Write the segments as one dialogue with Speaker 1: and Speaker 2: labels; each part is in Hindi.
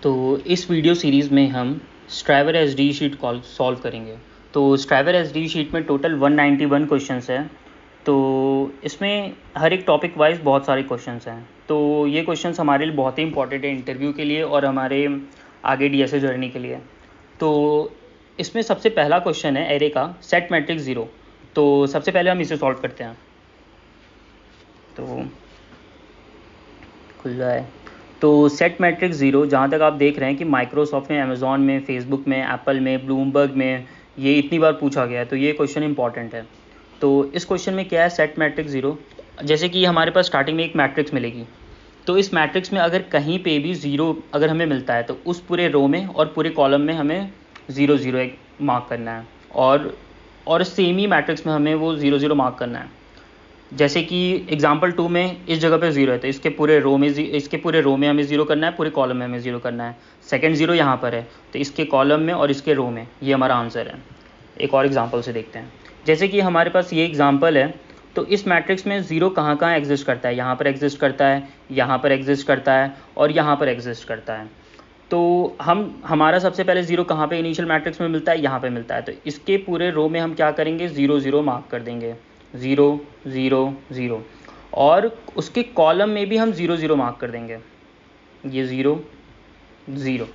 Speaker 1: तो इस वीडियो सीरीज़ में हम striver SD sheet call solve करेंगे। तो स्ट्राइवर एसडी शीट में टोटल 191 क्वेश्चंस हैं। तो इसमें हर एक टॉपिक वाइज बहुत सारे क्वेश्चंस हैं। तो ये क्वेश्चंस हमारे लिए बहुत ही इंपॉर्टेंट है इंटरव्यू के लिए और हमारे आगे डीएसए जर्नी के लिए। तो इसमें सबसे पहला क्वेश्चन है एरे का सेट मैट्रिक्स 0। तो सबसे पहले हम इसे सॉल्व करते हैं। तो खुल जाए तो सेट मैट्रिक्स 0 जहाँ तक आप देख रहे हैं कि माइक्रोसॉफ्ट में, अमेज़ॉन में, फेसबुक में, एप्पल में, ब्लूमबर्ग में ये इतनी बार पूछा गया है, तो ये क्वेश्चन इंपॉर्टेंट है। तो इस क्वेश्चन में क्या है, सेट मैट्रिक्स 0। जैसे कि हमारे पास स्टार्टिंग में एक मैट्रिक्स मिलेगी, तो इस मैट्रिक्स में अगर कहीं पे भी 0 अगर हमें मिलता है तो उस पूरे रो में और पूरे कॉलम में हमें 0 0 एक मार्क करना है, और सेम ही मैट्रिक्स में हमें वो 0 0 मार्क करना है। जैसे कि एग्जाम्पल 2 में इस जगह पे 0 है तो इसके पूरे रो में हमें 0 करना है, पूरे कॉलम में हमें 0 करना है। सेकंड 0 यहाँ पर है तो इसके कॉलम में और इसके रो में, ये हमारा आंसर है। एक और एग्जांपल से देखते हैं। जैसे कि हमारे पास ये एग्जांपल है, तो इस मैट्रिक्स में 0 कहाँ कहाँ एग्जिस्ट करता है, यहाँ पर एग्जिस्ट करता है, यहाँ पर एग्जिस्ट करता है और यहाँ पर एग्जिस्ट करता है। तो हमारा सबसे पहले 0 कहाँ पे इनिशियल मैट्रिक्स में मिलता है, यहाँ पे मिलता है। तो इसके पूरे रो में हम क्या करेंगे, 0 0 मार्क कर देंगे, 0 0 0। और उसके कॉलम में भी हम 0 0 मार्क कर देंगे, ये 0 0।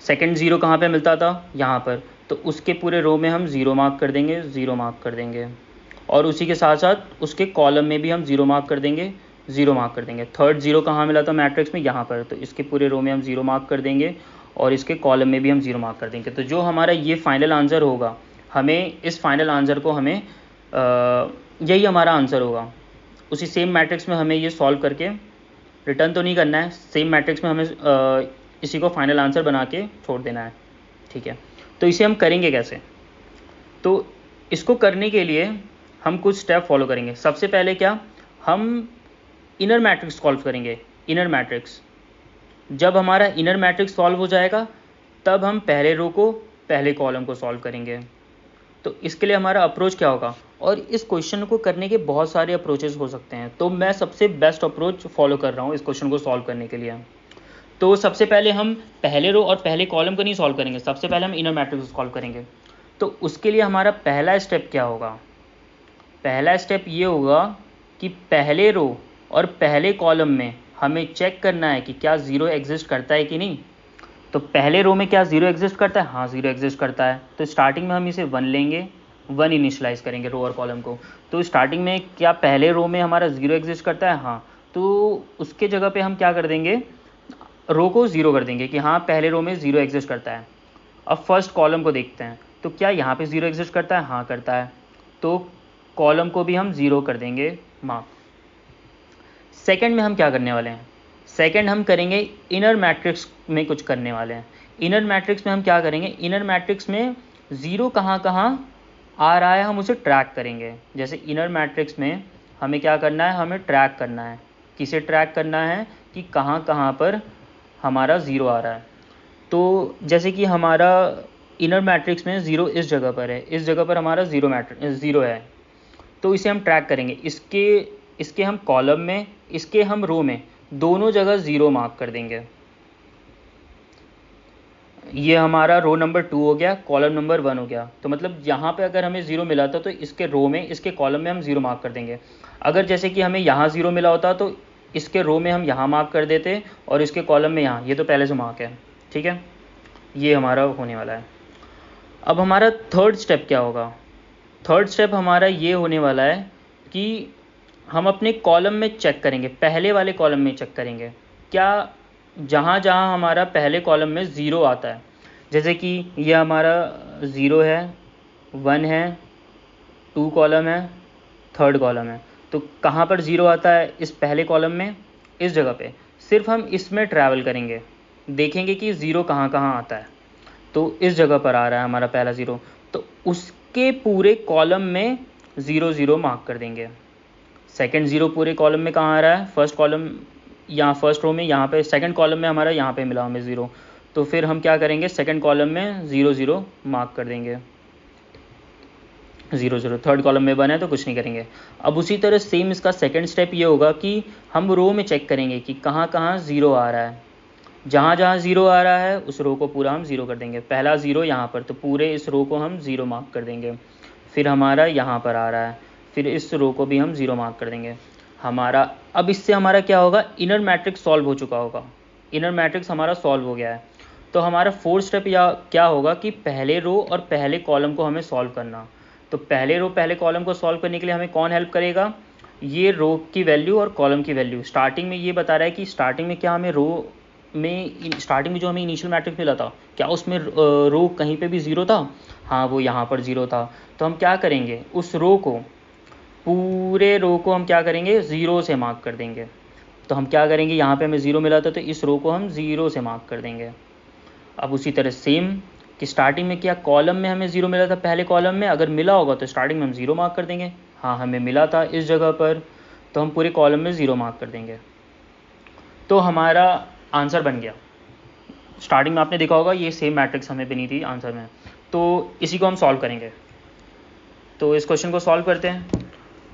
Speaker 1: सेकंड 0 कहाँ पे मिलता था, यहाँ पर, तो उसके पूरे रो में हम 0 मार्क कर देंगे, 0 मार्क कर देंगे। और उसी के साथ साथ उसके कॉलम में भी हम 0 मार्क कर देंगे, 0 मार्क कर देंगे। थर्ड 0 कहाँ मिला था मैट्रिक्स में, यहाँ पर, तो इसके पूरे रो में हम 0 मार्क कर देंगे और इसके कॉलम में भी हम 0 मार्क कर देंगे। तो जो हमारा ये फाइनल आंसर होगा, हमें इस फाइनल आंसर को हमें यही हमारा आंसर होगा। उसी सेम मैट्रिक्स में हमें ये सॉल्व करके रिटर्न तो नहीं करना है, सेम मैट्रिक्स में हमें इसी को फाइनल आंसर बना के छोड़ देना है। ठीक है, तो इसे हम करेंगे कैसे? तो इसको करने के लिए हम कुछ स्टेप फॉलो करेंगे। सबसे पहले क्या, हम इनर मैट्रिक्स सॉल्व करेंगे। इनर मैट्रिक्स, जब हमारा इनर मैट्रिक्स सॉल्व हो जाएगा तब हम पहले रो को, पहले कॉलम को सॉल्व करेंगे। तो इसके लिए हमारा अप्रोच क्या होगा, और इस क्वेश्चन को करने के बहुत सारे अप्रोचेस हो सकते हैं, तो मैं सबसे बेस्ट अप्रोच फॉलो कर रहा हूँ इस क्वेश्चन को सॉल्व करने के लिए। तो सबसे पहले हम पहले रो और पहले कॉलम को नहीं सॉल्व करेंगे, सबसे पहले हम इनर मैट्रिक्स सॉल्व करेंगे। तो उसके लिए हमारा पहला स्टेप क्या होगा, पहला स्टेप ये होगा कि पहले रो और पहले कॉलम में हमें चेक करना है कि क्या 0 एग्जिस्ट करता है कि नहीं। तो पहले रो में क्या 0 एग्जिस्ट करता है, हाँ 0 एग्जिस्ट करता है। तो स्टार्टिंग में हम इसे 1 लेंगे, 1 इनिशलाइज करेंगे रो और कॉलम को। तो स्टार्टिंग में क्या पहले रो में हमारा 0 एग्जिस्ट करता है, हाँ, तो उसके जगह पे हम क्या कर देंगे, रो को 0 कर देंगे कि हाँ पहले रो में 0 एग्जिस्ट करता है। अब फर्स्ट कॉलम को देखते हैं, तो क्या यहाँ पे 0 एग्जिस्ट करता है, हाँ करता है, तो कॉलम को भी हम 0 कर देंगे मार्क। सेकंड में हम क्या करने वाले हैं, सेकंड हम करेंगे इनर मैट्रिक्स में कुछ करने वाले हैं। इनर मैट्रिक्स में हम क्या करेंगे, इनर मैट्रिक्स में 0 कहाँ कहाँ आ रहा है हम उसे ट्रैक करेंगे। जैसे इनर मैट्रिक्स में हमें क्या करना है, हमें ट्रैक करना है। किसे ट्रैक करना है कि कहाँ कहाँ पर हमारा 0 आ रहा है। तो जैसे कि हमारा इनर मैट्रिक्स में 0 इस जगह पर है, इस जगह पर हमारा 0 है, तो इसे हम ट्रैक करेंगे। इसके हम कॉलम में, इसके हम रो में, दोनों जगह 0 मार्क कर देंगे। ये हमारा रो नंबर 2 हो गया, कॉलम नंबर 1 हो गया। तो मतलब यहाँ पे अगर हमें 0 मिला था तो इसके रो में, इसके कॉलम में हम 0 मार्क कर देंगे। अगर जैसे कि हमें यहाँ 0 मिला होता तो इसके रो में हम यहाँ मार्क कर देते और इसके कॉलम में यहाँ, ये तो पहले से मार्क है। ठीक है, ये हमारा होने वाला है। अब हमारा थर्ड स्टेप क्या होगा, थर्ड स्टेप हमारा ये होने वाला है कि हम अपने कॉलम में चेक करेंगे, पहले वाले कॉलम में चेक करेंगे क्या जहाँ जहाँ हमारा पहले कॉलम में 0 आता है। जैसे कि ये हमारा 0 है, 1 है, 2 कॉलम है, थर्ड कॉलम है, तो कहाँ पर 0 आता है, इस पहले कॉलम में, इस जगह पे। सिर्फ हम इसमें ट्रैवल करेंगे, देखेंगे कि 0 कहाँ कहाँ आता है। तो इस जगह पर आ रहा है हमारा पहला 0, तो उसके पूरे कॉलम में 0 0 मार्क कर देंगे। सेकंड 0 पूरे कॉलम में कहाँ आ रहा है, फर्स्ट कॉलम, यहाँ फर्स्ट रो में, यहाँ पे सेकंड कॉलम में हमारा यहाँ पे मिला हमें 0, तो फिर हम क्या करेंगे, सेकंड कॉलम में 0 0 मार्क कर देंगे, 0 0। थर्ड कॉलम में 1 है तो कुछ नहीं करेंगे। अब उसी तरह सेम इसका सेकंड स्टेप ये होगा कि हम रो में चेक करेंगे कि कहाँ कहाँ 0 आ रहा है। जहाँ जहाँ ज़ीरो आ रहा है उस रो को पूरा हम ज़ीरो कर देंगे। पहला ज़ीरो यहाँ पर, तो पूरे इस रो को हम ज़ीरो मार्क कर देंगे। फिर हमारा यहाँ पर आ रहा है, फिर इस रो को भी हम ज़ीरो मार्क कर देंगे हमारा। अब इससे हमारा क्या होगा, इनर मैट्रिक्स सॉल्व हो चुका होगा, इनर मैट्रिक्स हमारा सॉल्व हो गया है। तो हमारा फोर्थ स्टेप या क्या होगा कि पहले रो और पहले कॉलम को हमें सॉल्व करना। तो पहले रो पहले कॉलम को सॉल्व करने के लिए हमें कौन हेल्प करेगा, ये रो की वैल्यू और कॉलम की वैल्यू। स्टार्टिंग में ये बता रहा है कि स्टार्टिंग में क्या हमें रो में, स्टार्टिंग में जो हमें इनिशियल मैट्रिक्स मिला था, क्या उसमें रो कहीं पे भी ज़ीरो था? हाँ, वो यहाँ पर ज़ीरो था। तो हम क्या करेंगे, उस रो को, पूरे रो को हम क्या करेंगे, ज़ीरो से मार्क कर देंगे। तो हम क्या करेंगे, यहाँ पे हमें ज़ीरो मिला था तो इस रो को हम ज़ीरो से मार्क कर देंगे। अब उसी तरह सेम कि स्टार्टिंग में क्या कॉलम में हमें ज़ीरो मिला था, पहले कॉलम में अगर मिला होगा तो स्टार्टिंग में हम ज़ीरो मार्क कर देंगे। हाँ, हमें मिला था इस जगह पर, तो हम पूरे कॉलम में ज़ीरो मार्क कर देंगे। तो हमारा आंसर बन गया। स्टार्टिंग में आपने देखा होगा ये सेम मैट्रिक्स हमें बनी थी आंसर में। तो इसी को हम सॉल्व करेंगे। तो इस क्वेश्चन को सॉल्व करते हैं।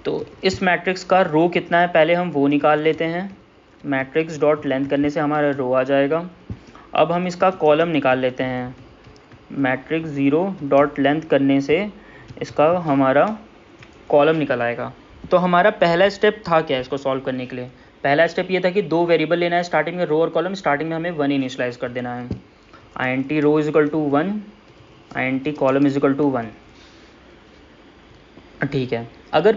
Speaker 1: तो इस मैट्रिक्स का रो कितना है पहले हम वो निकाल लेते हैं। मैट्रिक्स डॉट लेंथ करने से हमारा रो आ जाएगा। अब हम इसका कॉलम निकाल लेते हैं। मैट्रिक्स ज़ीरो डॉट लेंथ करने से इसका हमारा कॉलम निकल आएगा। तो हमारा पहला स्टेप था क्या इसको सॉल्व करने के लिए, पहला स्टेप ये था कि दो वेरिएबल लेना है स्टार्टिंग में, रो और कॉलम। स्टार्टिंग में हमें 1 इनिशलाइज कर देना है, int row is equal to 1, int column is equal to 1। ठीक है, अगर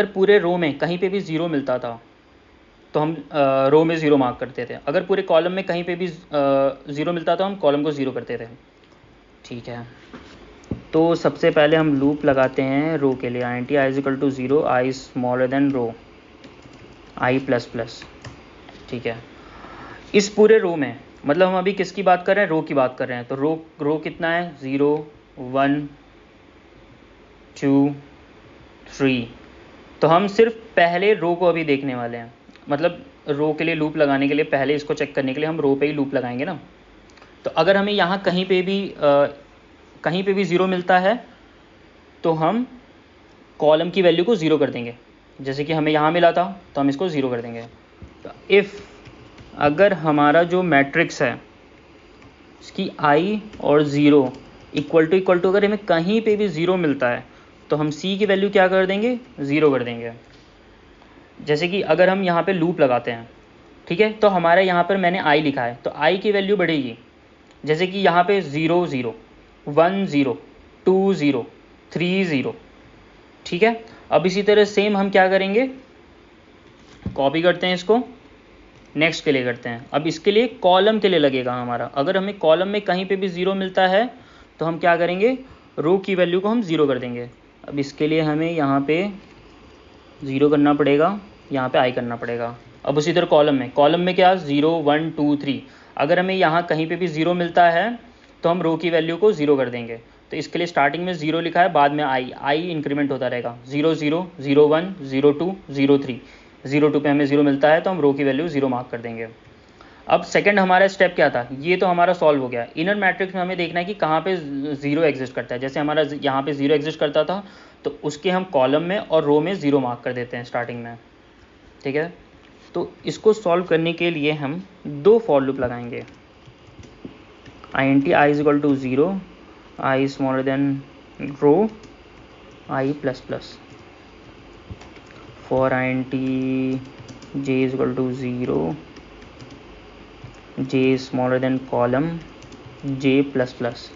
Speaker 1: पूरे रो में कहीं पे भी ज़ीरो मिलता था तो हम रो में ज़ीरो मार्क करते थे। अगर पूरे कॉलम में कहीं पे भी ज़ीरो मिलता था हम कॉलम को ज़ीरो करते थे। ठीक है, तो सबसे पहले हम लूप लगाते हैं रो के लिए, int i is equal to 0, i smaller than row, i plus plus. ठीक है, इस पूरे रो में, मतलब हम अभी किसकी बात कर रहे हैं, रो की बात कर रहे हैं। तो रो कितना है, 0 1 2 3। तो हम सिर्फ पहले रो को अभी देखने वाले हैं, मतलब रो के लिए लूप लगाने के लिए पहले इसको चेक करने के लिए हम रो पे ही लूप लगाएंगे ना। तो अगर हमें यहाँ कहीं पे भी ज़ीरो मिलता है तो हम कॉलम की वैल्यू को ज़ीरो कर देंगे। जैसे कि हमें यहाँ मिला था तो हम इसको ज़ीरो कर देंगे। तो इफ़ अगर हमारा जो मैट्रिक्स है इसकी i और 0 इक्वल टू अगर हमें कहीं पे भी ज़ीरो मिलता है तो हम c की वैल्यू क्या कर देंगे, ज़ीरो कर देंगे। जैसे कि अगर हम यहाँ पे लूप लगाते हैं, ठीक है, तो हमारा यहाँ पर मैंने i लिखा है तो i की वैल्यू बढ़ेगी। जैसे कि यहाँ पे 0 0 1 0 2 0 3 0। ठीक है, अब इसी तरह सेम हम क्या करेंगे, कॉपी करते हैं इसको, नेक्स्ट के लिए करते हैं। अब इसके लिए कॉलम के लिए लगेगा हमारा, अगर हमें कॉलम में कहीं पे भी ज़ीरो मिलता है तो हम क्या करेंगे, रो की वैल्यू को हम ज़ीरो कर देंगे। अब इसके लिए हमें यहाँ पे ज़ीरो करना पड़ेगा, यहाँ पे आई करना पड़ेगा। अब उसी तरह कॉलम में क्या 0 1 2 3, अगर हमें यहाँ कहीं पे भी ज़ीरो मिलता है तो हम रो की वैल्यू को ज़ीरो कर देंगे। तो इसके लिए स्टार्टिंग में 0 लिखा है, बाद में आई इंक्रीमेंट होता रहेगा, 0 0 0 1 0 2 0 3। 0 2 पे हमें 0 मिलता है तो हम रो की वैल्यू 0 मार्क कर देंगे। अब सेकंड हमारा स्टेप क्या था, ये तो हमारा सॉल्व हो गया। इनर मैट्रिक्स में हमें देखना है कि कहाँ पे ज़ीरो एग्जिस्ट करता है। जैसे हमारा यहाँ पे ज़ीरो एग्जिस्ट करता था तो उसके हम कॉलम में और रो में 0 मार्क कर देते हैं स्टार्टिंग में। ठीक है, तो इसको सॉल्व करने के लिए हम दो फॉर लूप लगाएंगे। int i is equal to 0, i smaller than row, i plus plus. For int j is equal to 0, j smaller than column, j plus plus.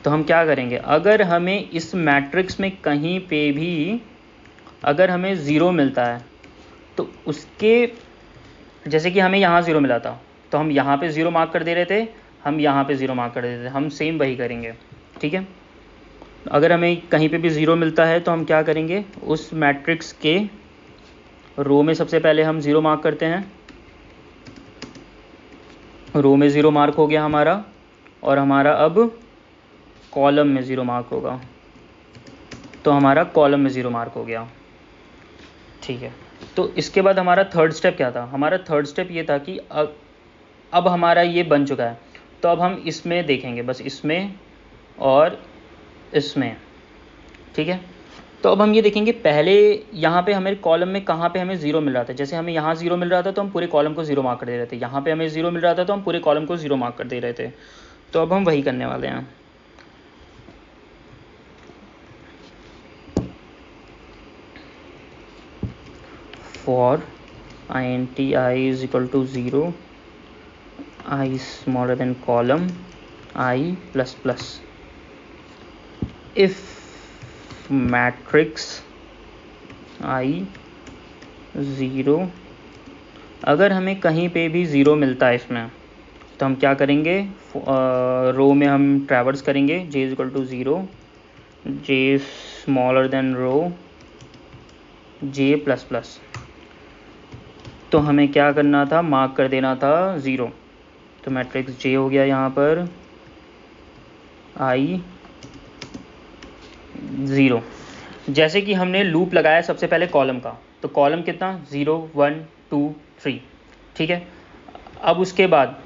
Speaker 1: तो हम क्या करेंगे, अगर हमें इस मैट्रिक्स में कहीं पे भी अगर हमें ज़ीरो मिलता है तो उसके, जैसे कि हमें यहाँ 0 मिला था तो हम यहाँ पे 0 मार्क कर दे रहे थे, हम यहाँ पे 0 मार्क कर देते थे, हम सेम वही करेंगे। ठीक है, अगर हमें कहीं पे भी 0 मिलता है तो हम क्या करेंगे, उस मैट्रिक्स के रो में सबसे पहले हम 0 मार्क करते हैं। रो में 0 मार्क हो गया हमारा, और हमारा अब कॉलम में 0 मार्क होगा, तो हमारा कॉलम में 0 मार्क हो गया। ठीक है, तो इसके बाद हमारा थर्ड स्टेप क्या था, हमारा थर्ड स्टेप ये था कि अब हमारा ये बन चुका है तो अब हम इसमें देखेंगे, बस इसमें और इसमें। ठीक है, तो अब हम ये देखेंगे, पहले यहाँ पे हमें कॉलम में कहाँ पे हमें 0 मिल रहा था। जैसे हमें यहाँ 0 मिल रहा था तो हम पूरे कॉलम को 0 मार्क कर दे रहे थे, यहाँ पे हमें 0 मिल रहा था तो हम पूरे कॉलम को 0 मार्क कर दे रहे थे। तो अब हम वही करने वाले हैं। For int I is equal to 0, I smaller than column I plus plus, if matrix I 0, अगर हमें कहीं पे भी 0 मिलता है इसमें तो हम क्या करेंगे, रो में हम ट्रैवर्स करेंगे, j is equal to 0, j smaller than row, j plus plus. तो हमें क्या करना था, मार्क कर देना था 0। तो मैट्रिक्स j हो गया यहाँ पर I 0। जैसे कि हमने लूप लगाया सबसे पहले कॉलम का, तो कॉलम कितना 0 1 2 3, ठीक है। अब उसके बाद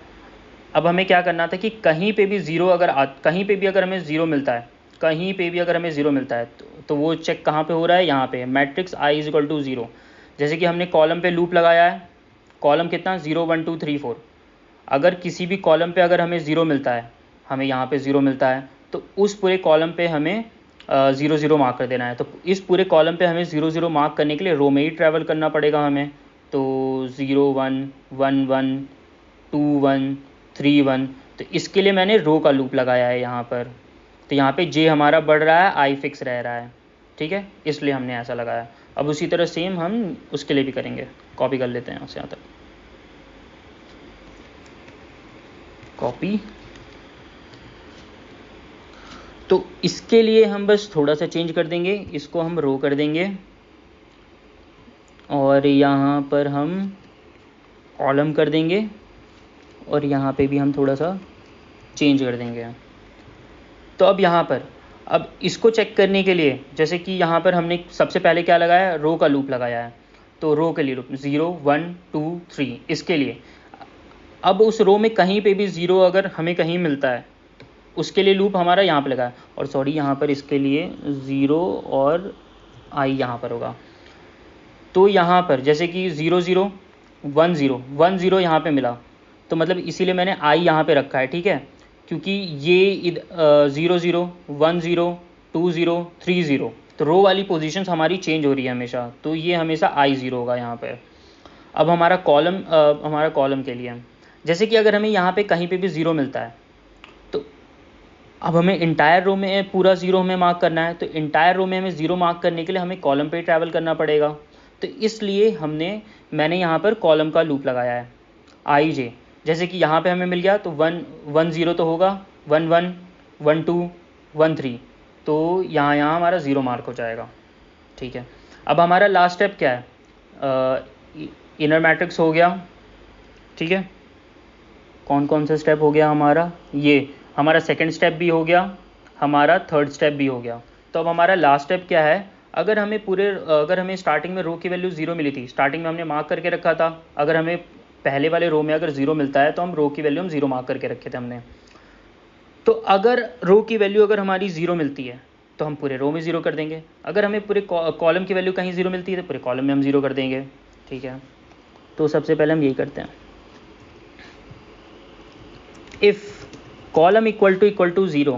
Speaker 1: अब हमें क्या करना था कि कहीं पे भी 0 कहीं पे भी अगर हमें 0 मिलता है, कहीं पे भी अगर हमें 0 मिलता है तो वो चेक कहाँ पे हो रहा है, यहाँ पे matrix I is equal to 0। जैसे कि हमने कॉलम पे लूप लगाया है, कॉलम कितना 0 1 2 3 4। अगर किसी भी कॉलम पे अगर हमें 0 मिलता है, हमें यहाँ पे 0 मिलता है, तो उस पूरे कॉलम पे हमें 0 0 मार्क कर देना है। तो इस पूरे कॉलम पे हमें 0 0 मार्क करने के लिए रो में ही ट्रैवल करना पड़ेगा हमें। तो 0 1 1 1 2 1 3 1, तो इसके लिए मैंने रो का लूप लगाया है यहाँ पर। तो यहाँ पे j हमारा बढ़ रहा है, I फिक्स रह रहा है, ठीक है, इसलिए हमने ऐसा लगाया। अब उसी तरह सेम हम उसके लिए भी करेंगे। कॉपी कर लेते हैं यहाँ से, यहाँ तक कॉपी। तो इसके लिए हम बस थोड़ा सा चेंज कर देंगे, इसको हम रो कर देंगे और यहाँ पर हम कॉलम कर देंगे और यहाँ पे भी हम थोड़ा सा चेंज कर देंगे। तो अब यहाँ पर अब इसको चेक करने के लिए, जैसे कि यहाँ पर हमने सबसे पहले क्या लगाया, रो का लूप लगाया है। तो रो के लिए लूप 0 1 2 3, इसके लिए अब उस रो में कहीं पे भी 0 अगर हमें कहीं मिलता है, उसके लिए लूप हमारा यहाँ पे लगा है। और सॉरी, यहाँ पर इसके लिए 0 और I यहाँ पर होगा। तो यहाँ पर जैसे कि 0 0 1 0 1 0 यहाँ पे मिला, तो मतलब इसीलिए मैंने I यहाँ पे रखा है, ठीक है, क्योंकि ये 0 0 1 0 2 0 3 0, तो रो वाली पोजीशंस हमारी चेंज हो रही है हमेशा, तो ये हमेशा I 0 होगा यहाँ पे। अब हमारा कॉलम के लिए, जैसे कि अगर हमें यहाँ पे कहीं पे भी 0 मिलता है, तो अब हमें इंटायर रो में पूरा 0 हमें मार्क करना है। तो इंटायर रो में हमें 0 मार्क करने के लिए हमें कॉलम पे ट्रैवल करना पड़ेगा। तो इसलिए मैंने यहाँ पर कॉलम का लूप लगाया है I j। जैसे कि यहाँ पे हमें मिल गया तो 1 1 0 तो होगा, 1 1 1 2 1 3, तो यहाँ हमारा 0 मार्क हो जाएगा, ठीक है। अब हमारा लास्ट स्टेप क्या है, इनर मैट्रिक्स हो गया, ठीक है। कौन कौन सा स्टेप हो गया हमारा, ये हमारा सेकंड स्टेप भी हो गया, हमारा थर्ड स्टेप भी हो गया। तो अब हमारा लास्ट स्टेप क्या है, अगर हमें स्टार्टिंग में रो की वैल्यू 0 मिली थी, स्टार्टिंग में हमने मार्क करके रखा था, अगर हमें पहले वाले रो में अगर 0 मिलता है तो हम रो की वैल्यू 0 मार्क करके रखे थे हमने। तो अगर रो की वैल्यू अगर हमारी 0 मिलती है तो हम पूरे रो में 0 कर देंगे, अगर हमें पूरे कॉलम की वैल्यू कहीं 0 मिलती है तो पूरे कॉलम में हम 0 कर देंगे, ठीक है। तो सबसे पहले हम यही करते हैं, if column equal to 0,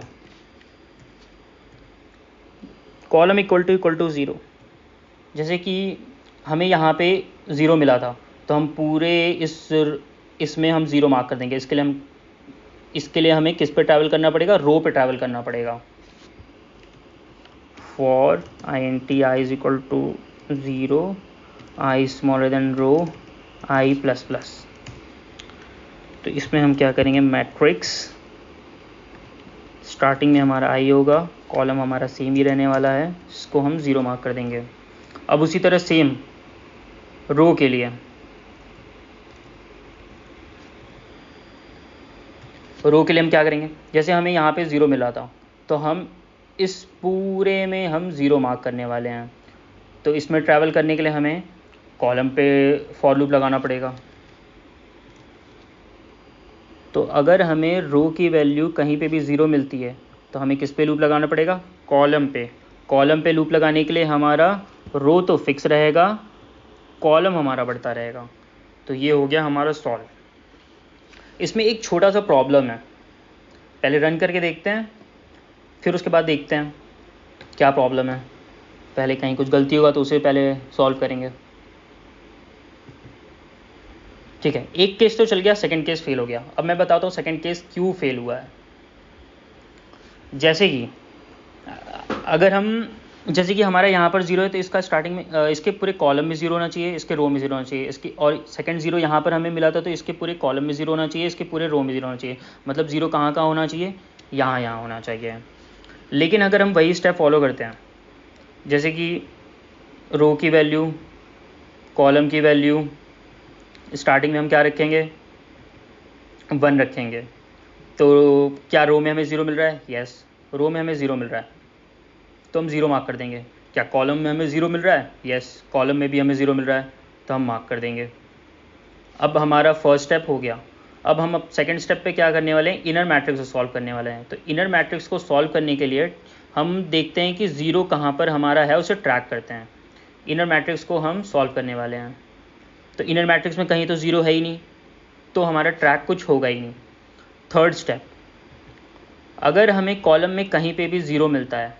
Speaker 1: column equal to 0, जैसे कि हमें यहाँ पे 0 मिला था तो हम पूरे इसमें हम 0 मार्क कर देंगे। इसके लिए हमें किस पे ट्रैवल करना पड़ेगा, रो पे ट्रैवल करना पड़ेगा। For int I is equal to 0, I smaller than row, I plus plus. तो इसमें हम क्या करेंगे, मैट्रिक्स स्टार्टिंग में हमारा I होगा, कॉलम हमारा सेम ही रहने वाला है, इसको हम 0 मार्क कर देंगे। अब उसी तरह सेम रो के लिए, हम क्या करेंगे, जैसे हमें यहाँ पे 0 मिला था तो हम इस पूरे में हम 0 मार्क करने वाले हैं। तो इसमें ट्रैवल करने के लिए हमें कॉलम पे फॉर लूप लगाना पड़ेगा। तो अगर हमें रो की वैल्यू कहीं पे भी 0 मिलती है तो हमें किस पे लूप लगाना पड़ेगा, कॉलम पे। कॉलम पे लूप लगाने के लिए हमारा रो तो फिक्स रहेगा, कॉलम हमारा बढ़ता रहेगा। तो ये हो गया हमारा सॉल्व। इसमें एक छोटा सा प्रॉब्लम है, पहले रन करके देखते हैं, फिर उसके बाद देखते हैं क्या प्रॉब्लम है। पहले कहीं कुछ गलती होगा तो उसे पहले सॉल्व करेंगे। ठीक है, एक केस तो चल गया, सेकंड केस फेल हो गया। अब मैं बताता हूँ सेकंड केस क्यों फेल हुआ है। जैसे कि अगर हम, जैसे कि हमारा यहाँ पर जीरो है तो इसका स्टार्टिंग में इसके पूरे कॉलम में जीरो होना चाहिए, इसके रो में जीरो होना चाहिए, इसकी और सेकंड जीरो यहाँ पर हमें मिला था तो इसके पूरे कॉलम में जीरो होना चाहिए, इसके पूरे रो में जीरो होना चाहिए। मतलब जीरो कहाँ कहाँ होना चाहिए, यहाँ होना चाहिए। लेकिन अगर हम वही स्टेप फॉलो करते हैं, जैसे कि रो की वैल्यू, कॉलम की वैल्यू, स्टार्टिंग में हम क्या रखेंगे, 1 रखेंगे। तो क्या रो में हमें ज़ीरो मिल रहा है, यस रो में हमें ज़ीरो मिल रहा है तो हम ज़ीरो मार्क कर देंगे। क्या कॉलम में हमें ज़ीरो मिल रहा है, यस कॉलम में भी हमें ज़ीरो मिल रहा है तो हम मार्क कर देंगे। अब हमारा फर्स्ट स्टेप हो गया। अब हम सेकंड स्टेप पे क्या करने वाले हैं, इनर मैट्रिक्स को सॉल्व करने वाले हैं। तो इनर मैट्रिक्स को सॉल्व करने के लिए हम देखते हैं कि ज़ीरो कहाँ पर हमारा है, उसे ट्रैक करते हैं। इनर मैट्रिक्स को हम सॉल्व करने वाले हैं। तो इनर मैट्रिक्स में कहीं तो ज़ीरो है ही नहीं, तो हमारा ट्रैक कुछ होगा ही नहीं। थर्ड स्टेप, अगर हमें कॉलम में कहीं पे भी ज़ीरो मिलता है,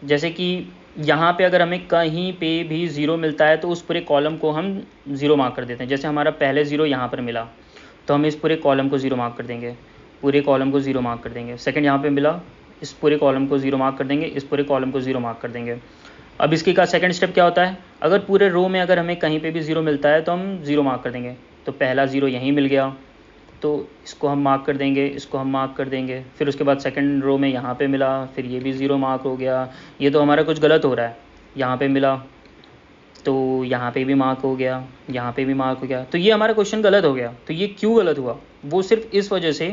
Speaker 1: जैसे कि यहाँ पे अगर हमें कहीं पे भी ज़ीरो मिलता है तो उस पूरे कॉलम को हम ज़ीरो मार्क कर देते हैं। जैसे हमारा पहले ज़ीरो यहाँ पर मिला तो हम इस पूरे कॉलम को ज़ीरो मार्क कर देंगे, पूरे कॉलम को ज़ीरो मार्क कर देंगे। सेकंड यहाँ पे मिला, इस पूरे कॉलम को ज़ीरो मार्क कर देंगे, इस पूरे कॉलम को ज़ीरो मार्क कर देंगे। अब इसके का सेकंड स्टेप क्या होता है, अगर पूरे रो में अगर हमें कहीं पे भी ज़ीरो मिलता है तो हम ज़ीरो मार्क कर देंगे। तो पहला ज़ीरो यहीं मिल गया तो इसको हम मार्क कर देंगे, इसको हम मार्क कर देंगे। फिर उसके बाद सेकंड रो में यहाँ पे मिला, फिर ये भी ज़ीरो मार्क हो गया। ये तो हमारा कुछ गलत हो रहा है, यहाँ पे मिला तो यहाँ पे भी मार्क हो गया, यहाँ पे भी मार्क हो गया। तो ये हमारा क्वेश्चन गलत हो गया। तो ये क्यों गलत हुआ, वो सिर्फ इस वजह से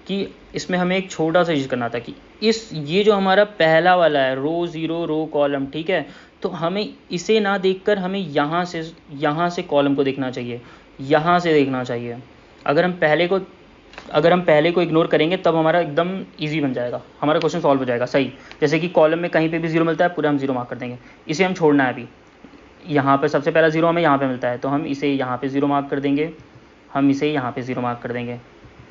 Speaker 1: कि इसमें हमें एक छोटा सा चीज़ करना था कि ये जो हमारा पहला वाला है रो ज़ीरो रो कॉलम, ठीक है, तो हमें इसे ना देखकर हमें यहाँ से कॉलम को देखना चाहिए, यहाँ से देखना चाहिए। अगर हम पहले को इग्नोर करेंगे तब हमारा एकदम इजी बन जाएगा, हमारा क्वेश्चन सॉल्व हो जाएगा सही। जैसे कि कॉलम में कहीं पे भी ज़ीरो मिलता है पूरा हम ज़ीरो मार्क कर देंगे, इसे हम छोड़ना है। अभी यहाँ पे सबसे पहला ज़ीरो हमें यहाँ पे मिलता है तो हम इसे यहाँ पे ज़ीरो मार्क कर देंगे, हम इसे यहाँ पे ज़ीरो मार्क कर देंगे।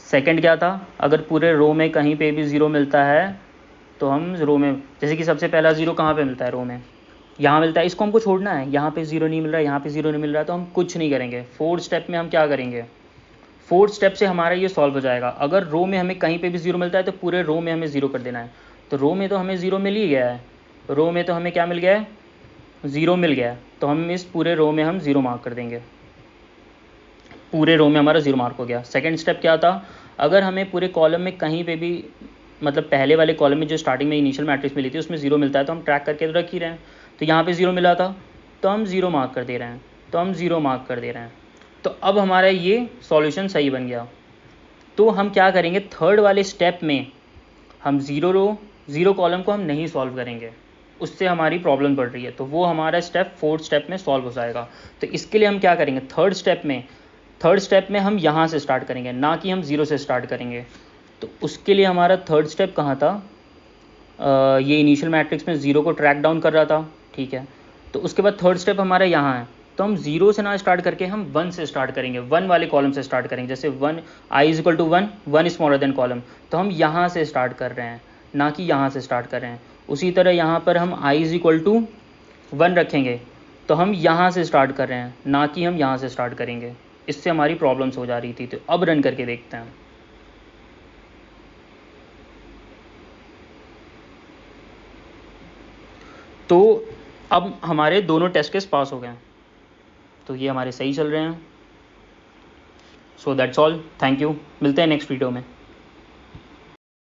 Speaker 1: सेकंड क्या था, अगर पूरे रो में कहीं पे भी ज़ीरो मिलता है तो हम रो में, जैसे कि सबसे पहला ज़ीरो कहाँ पे मिलता है, रो में यहाँ मिलता है, इसको हमको छोड़ना है। यहाँ पे ज़ीरो नहीं मिल रहा है, यहाँ पे ज़ीरो नहीं मिल रहा है तो हम कुछ नहीं करेंगे। फोर्थ स्टेप में हम क्या करेंगे, फोर्थ स्टेप से हमारा ये सॉल्व हो जाएगा। अगर रो में हमें कहीं पे भी ज़ीरो मिलता है तो पूरे रो में हमें ज़ीरो कर देना है। तो रो में तो हमें ज़ीरो मिल ही गया है, रो में तो हमें क्या मिल गया है, ज़ीरो मिल गया है। तो हम इस पूरे रो में हम ज़ीरो मार्क कर देंगे, पूरे रो में हमारा ज़ीरो मार्क हो गया। सेकंड स्टेप क्या था, अगर हमें पूरे कॉलम में कहीं पे भी, मतलब पहले वाले कॉलम में जो स्टार्टिंग में इनिशियल मैट्रिक्स मिली थी उसमें ज़ीरो मिलता है तो हम ट्रैक करके तो रख ही रहे हैं। तो यहाँ पे ज़ीरो मिला था तो हम ज़ीरो मार्क कर दे रहे हैं, तो हम ज़ीरो मार्क कर दे रहे हैं। तो अब हमारा ये सॉल्यूशन सही बन गया। तो हम क्या करेंगे, थर्ड वाले स्टेप में हम ज़ीरो रो ज़ीरो कॉलम को हम नहीं सॉल्व करेंगे, उससे हमारी प्रॉब्लम बढ़ रही है। तो वो हमारा स्टेप फोर्थ स्टेप में सॉल्व हो जाएगा। तो इसके लिए हम क्या करेंगे, थर्ड स्टेप में हम यहाँ से स्टार्ट करेंगे, ना कि हम ज़ीरो से स्टार्ट करेंगे। तो उसके लिए हमारा थर्ड स्टेप कहाँ था, ये इनिशियल मैट्रिक्स में ज़ीरो को ट्रैक डाउन कर रहा था, ठीक है। तो उसके बाद थर्ड स्टेप हमारा यहाँ है, तो हम ज़ीरो से ना स्टार्ट करके हम 1 से स्टार्ट करेंगे, 1 वाले कॉलम से स्टार्ट करेंगे। जैसे 1 i is equal to 1, 1 smaller than column, तो हम यहाँ से स्टार्ट कर रहे हैं, ना कि यहाँ से स्टार्ट कर रहे हैं। उसी तरह यहाँ पर हम i इज इक्वल टू 1 रखेंगे तो हम यहाँ से स्टार्ट कर रहे हैं, ना कि हम यहाँ से स्टार्ट करेंगे। इससे हमारी प्रॉब्लम्स हो जा रही थी। तो अब रन करके देखते हैं। तो अब हमारे दोनों टेस्ट केस पास हो गए हैं, तो ये हमारे सही चल रहे हैं। So that's all, thank you, मिलते हैं नेक्स्ट वीडियो में।